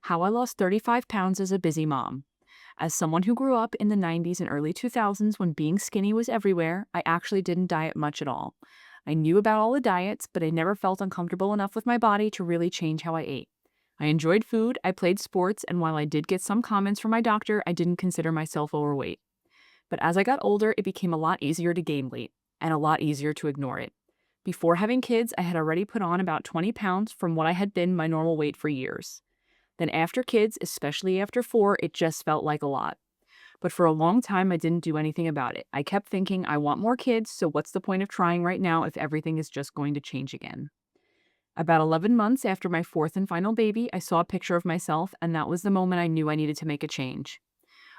How I lost 35 pounds as a busy mom. As someone who grew up in the 90s and early 2000s when being skinny was everywhere, I actually didn't diet much at all. I knew about all the diets, but I never felt uncomfortable enough with my body to really change how I ate. I enjoyed food, I played sports, and while I did get some comments from my doctor, I didn't consider myself overweight. But as I got older, it became a lot easier to gain weight and a lot easier to ignore it. Before having kids, I had already put on about 20 pounds from what I had been my normal weight for years. Then after kids, especially after 4, it just felt like a lot. But for a long time, I didn't do anything about it. I kept thinking, I want more kids, so what's the point of trying right now if everything is just going to change again? About 11 months after my fourth and final baby, I saw a picture of myself, and that was the moment I knew I needed to make a change.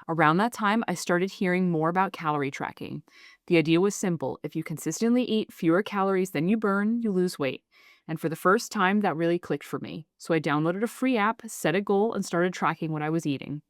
Around that time, I started hearing more about calorie tracking. The idea was simple: if you consistently eat fewer calories than you burn, you lose weight. And for the first time, that really clicked for me. So I downloaded a free app, set a goal, and started tracking what I was eating.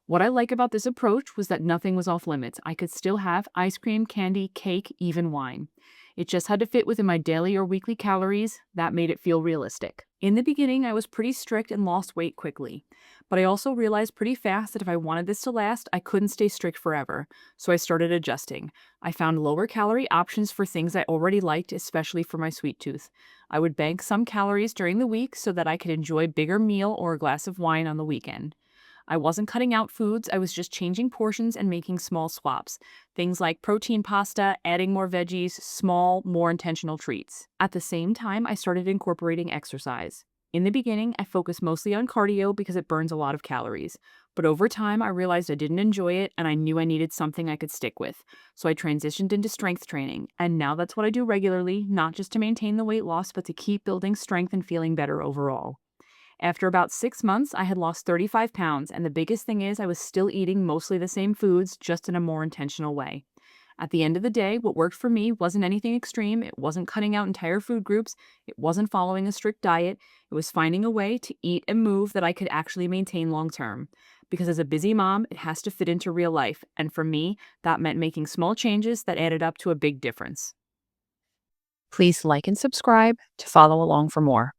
What I like about this approach was that nothing was off limits. I could still have ice cream, candy, cake, even wine. It just had to fit within my daily or weekly calories. That made it feel realistic. In the beginning, I was pretty strict and lost weight quickly. But I also realized pretty fast that if I wanted this to last, I couldn't stay strict forever. So I started adjusting. I found lower calorie options for things I already liked, especially for my sweet tooth. I would bank some calories during the week so that I could enjoy a bigger meal or a glass of wine on the weekend. I wasn't cutting out foods, I was just changing portions and making small swaps. Things like protein pasta, adding more veggies, small, more intentional treats. At the same time, I started incorporating exercise. In the beginning, I focused mostly on cardio because it burns a lot of calories. But over time, I realized I didn't enjoy it and I knew I needed something I could stick with. So I transitioned into strength training. And now that's what I do regularly, not just to maintain the weight loss, but to keep building strength and feeling better overall. After about 6 months, I had lost 35 pounds, and the biggest thing is I was still eating mostly the same foods, just in a more intentional way. At the end of the day, what worked for me wasn't anything extreme. It wasn't cutting out entire food groups. It wasn't following a strict diet. It was finding a way to eat and move that I could actually maintain long term. Because as a busy mom, it has to fit into real life. And for me, that meant making small changes that added up to a big difference. Please like and subscribe to follow along for more.